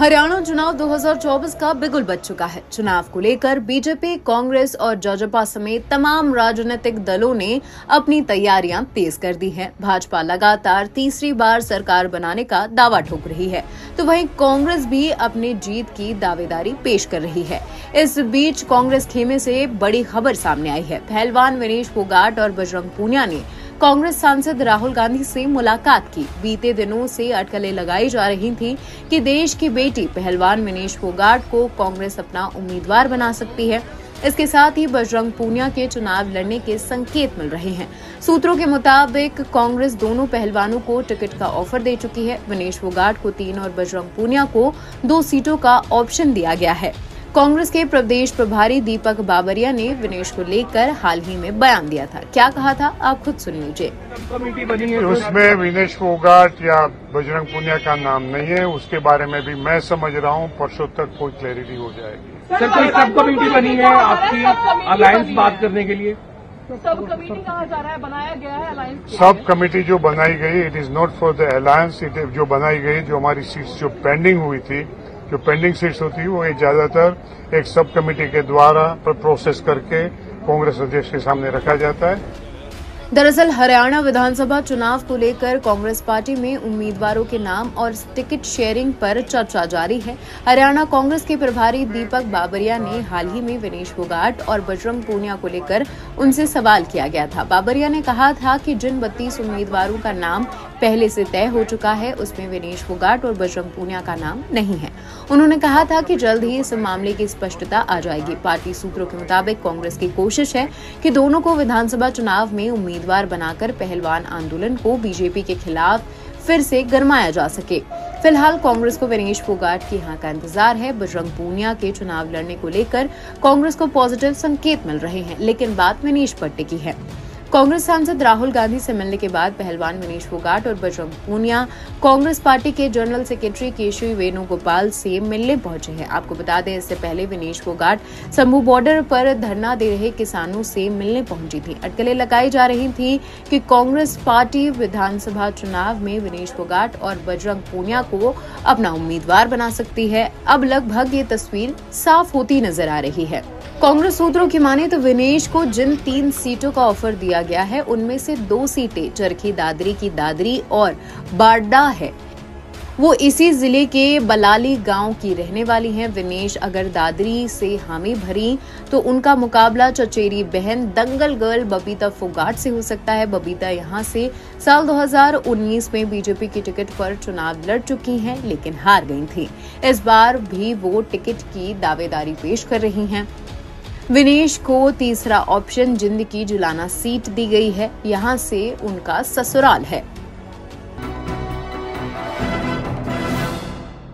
हरियाणा चुनाव 2024 का बिगुल बज चुका है। चुनाव को लेकर बीजेपी, कांग्रेस और जजपा समेत तमाम राजनीतिक दलों ने अपनी तैयारियां तेज कर दी हैं। भाजपा लगातार तीसरी बार सरकार बनाने का दावा ठोक रही है, तो वहीं कांग्रेस भी अपनी जीत की दावेदारी पेश कर रही है। इस बीच कांग्रेस खेमे से बड़ी खबर सामने आई है। पहलवान विनेश फोगाट और बजरंग पूनिया ने कांग्रेस सांसद राहुल गांधी से मुलाकात की। बीते दिनों से अटकलें लगाई जा रही थी कि देश की बेटी पहलवान विनेश फोगाट को कांग्रेस अपना उम्मीदवार बना सकती है। इसके साथ ही बजरंग पूनिया के चुनाव लड़ने के संकेत मिल रहे हैं। सूत्रों के मुताबिक कांग्रेस दोनों पहलवानों को टिकट का ऑफर दे चुकी है। विनेश फोगाट को 3 और बजरंग पूनिया को 2 सीटों का ऑप्शन दिया गया है। कांग्रेस के प्रदेश प्रभारी दीपक बाबरिया ने विनेश को लेकर हाल ही में बयान दिया था। क्या कहा था, आप खुद सुन लीजिए। कमेटी बनी है, उसमें विनेश फोगाट या बजरंग पूनिया का नाम नहीं है। उसके बारे में भी मैं समझ रहा हूँ, परसों तक कोई क्लैरिटी हो जाएगी। सर, कोई सब कमेटी बनी है आपकी अलायंस बात करने के लिए? सब कमेटी कहा जा रहा है, बनाया गया है अलायंस। सब कमेटी जो बनाई गई, it is not for the alliance. जो बनाई गई, जो हमारी सीट्स जो पेंडिंग हुई थी, जो पेंडिंग सीट्स होती है, वो ज्यादातर एक सब कमेटी के द्वारा प्रोसेस करके कांग्रेस अध्यक्ष के सामने रखा जाता है। दरअसल हरियाणा विधानसभा चुनाव को लेकर कांग्रेस पार्टी में उम्मीदवारों के नाम और टिकट शेयरिंग पर चर्चा जारी है। हरियाणा कांग्रेस के प्रभारी दीपक बाबरिया ने हाल ही में विनेश फोगाट और बजरंग पूनिया को लेकर उनसे सवाल किया गया था। बाबरिया ने कहा था कि जिन 32 उम्मीदवारों का नाम पहले से तय हो चुका है, उसमें विनेश फोगाट और बजरंग पूनिया का नाम नहीं है। उन्होंने कहा था कि जल्द ही इस मामले की स्पष्टता आ जाएगी। पार्टी सूत्रों के मुताबिक कांग्रेस की कोशिश है कि दोनों को विधानसभा चुनाव में उम्मीदवार बनाकर पहलवान आंदोलन को बीजेपी के खिलाफ फिर से गरमाया जा सके। फिलहाल कांग्रेस को विनेश फोगाट की हां का इंतजार है। बजरंग पूनिया के चुनाव लड़ने को लेकर कांग्रेस को पॉजिटिव संकेत मिल रहे हैं, लेकिन बात विनेश पर टिकी है। कांग्रेस सांसद राहुल गांधी से मिलने के बाद पहलवान विनेश फोगाट और बजरंग पूनिया कांग्रेस पार्टी के जनरल सेक्रेटरी केशवी वेणुगोपाल से मिलने पहुंचे हैं। आपको बता दें, इससे पहले विनेश फोगाट शंभू बॉर्डर पर धरना दे रहे किसानों से मिलने पहुंची थी। अटकलें लगाई जा रही थी कि कांग्रेस पार्टी विधानसभा चुनाव में विनेश फोगाट और बजरंग पूनिया को अपना उम्मीदवार बना सकती है। अब लगभग ये तस्वीर साफ होती नजर आ रही है। कांग्रेस सूत्रों की माने तो विनेश को जिन 3 सीटों का ऑफर दिया गया है, उनमें से 2 सीटें चरखी दादरी की दादरी और बारडा है। वो इसी जिले के बलाली गांव की रहने वाली हैं। विनेश अगर दादरी से हामी भरी तो उनका मुकाबला चचेरी बहन दंगल गर्ल बबीता फोगाट से हो सकता है। बबीता यहां से साल 2019 में बीजेपी की टिकट पर चुनाव लड़ चुकी हैं, लेकिन हार गई थी। इस बार भी वो टिकट की दावेदारी पेश कर रही हैं। विनेश को तीसरा ऑप्शन जिंद की जुलाना सीट दी गई है। यहां से उनका ससुराल है।